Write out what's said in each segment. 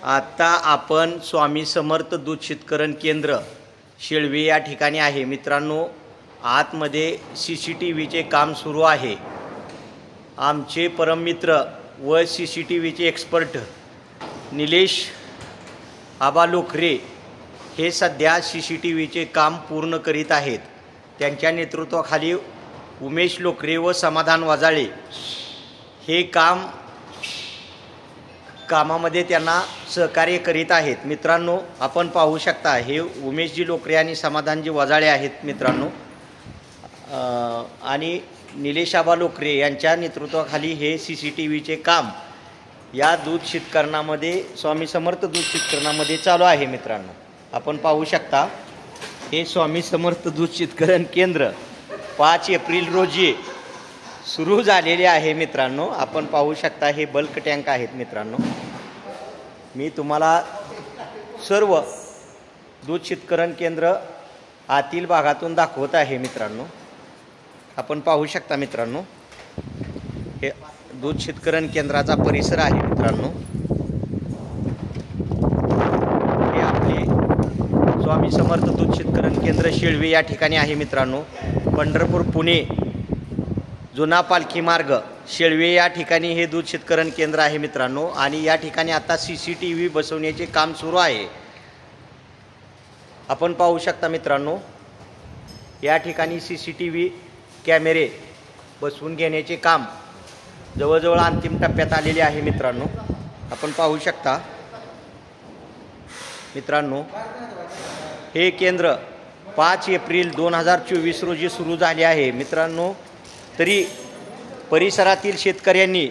आता आपण स्वामी समर्थ दूध शीतकरण केंद्र शेळवे या ठिकाणी आहे मित्रांनो। आतमध्ये CCTVचे काम सुरू आहे। आमचे परममित्र व CCTVचे एक्सपर्ट निलेश आबा लोकरे हे सध्या CCTVचे काम पूर्ण करीत आहेत। त्यांच्या नेतृत्वाखाली उमेश लोकरे व समाधान वाजाळे हे कामामध्ये त्यांना सहकार्य करीत आहेत। मित्रांनो आपण पाहू शकता हे उमेशजी लोकरे आणि समाधानजी वाजाळे आहेत मित्रांनो, आणि निलेश आबा लोकरे यांच्या नेतृत्वाखाली हे CCTVचे काम या दूध शीतकरणामध्ये स्वामी समर्थ दूध शीतकरणामध्ये चालू आहे। मित्रांनो आपण पाहू शकता हे स्वामी समर्थ दूध शीतकरण केंद्र 5 एप्रिल रोजी सुरू झालेले आहे। मित्रांनो आपण पाहू शकता हे बल्क टँक आहेत। मित्रांनो मी तुम्हाला सर्व दूध शीतकरण केंद्र आतील भागातून दाखवत आहे। मित्रांनो आपण पाहू शकता मित्रांनो हे दूध शीतकरण केंद्राचा परिसर आहे। मित्रांनो हे आपले स्वामी समर्थ दूध शीतकरण केंद्र शेळवे या ठिकाणी आहे। मित्रांनो पंढरपूर पुणे जुना पालखी मार्ग शेळवे या ठिकाणी हे दूध शीतकरण केंद्र आहे। मित्रांनो आणि या ठिकाणी आता CCTV बसवण्याचे काम सुरू आहे। आपण पाहू शकता मित्रांनो या ठिकाणी CCTV कॅमेरे बसवून घेण्याचे काम जवळजवळ अंतिम टप्प्यात आलेले आहे। मित्रांनो आपण पाहू शकता मित्रांनो हे केंद्र 5 एप्रिल 2024 रोजी सुरू झाले आहे। मित्रांनो तरी परिसरातील शेतकऱ्यांनी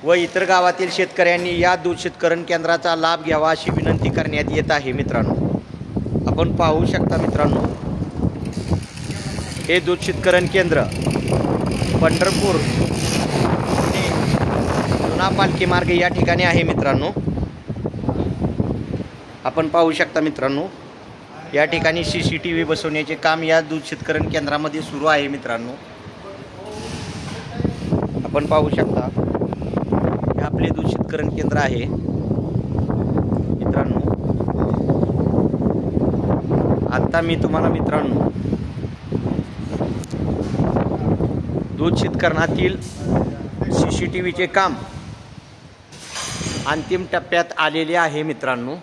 व इतर गावातील शेतकऱ्यांनी या दूध शीतकरण केंद्राचा लाभ घ्यावा अशी विनंती करण्यात येत आहे। मित्रांनो आपण पाहू शकता मित्रांनो हे दूध शीतकरण केंद्र पंढरपूर जुना पालखी मार्ग या ठिकाणी आहे। मित्रांनो आपण पाहू शकता मित्रांनो या ठिकाणी CCTV बसवण्याचे काम या दूध शीतकरण केंद्रामध्ये सुरू आहे। मित्रांनो आपण पाहू शकता हे आपले दूध शीतकरण केंद्र आहे। मित्रांनो आता मी तुम्हाला मित्रांनो दूध शीतकरणातील CCTVचे काम अंतिम टप्प्यात आलेले आहे। मित्रांनो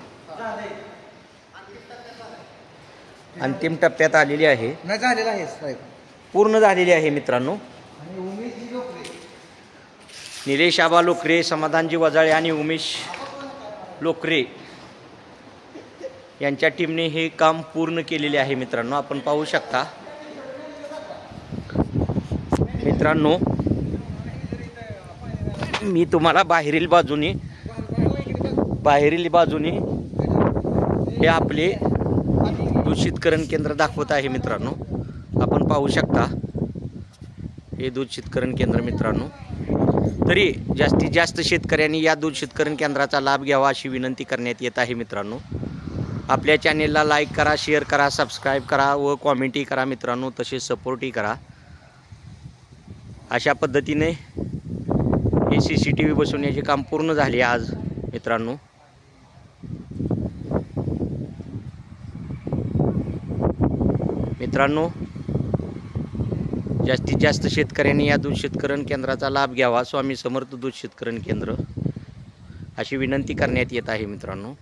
अंतिम टप्प्यात आलेली आहे, पूर्ण झालेली आहे। मित्रांनो निलेश आबा लोकरे, समाधानजी वाजाळे आणि उमेश लोकरे यांच्या टीमने हे काम पूर्ण केलेले आहे। मित्रांनो आपण पाहू शकता मित्रांनो मी तुम्हाला बाहेरील बाजूने हे आपले दूध शीतकरण केंद्र दाखवत आहे। मित्रांनो आपण पाहू शकता हे दूध शीतकरण केंद्र। मित्रांनो तरी जास्तीत जास्त शेतकऱ्यांनी या दूध शीतकरण केंद्राचा लाभ घ्यावा अशी विनंती करण्यात येत आहे। मित्रांनो आपल्या चॅनेलला लाईक करा, शेअर करा, सबस्क्राईब करा व कॉमेंटही करा। मित्रांनो तसेच सपोर्टही करा। अशा पद्धतीने हे CCTV बसवण्याचे काम पूर्ण झाले आज। मित्रांनो जास्तीत जास्त शेतकऱ्यांनी या दूध शीतकरण केंद्राचा लाभ घ्यावा स्वामी समर्थ दूध शीतकरण केंद्र अशी विनंती करण्यात येत आहे। मित्रांनो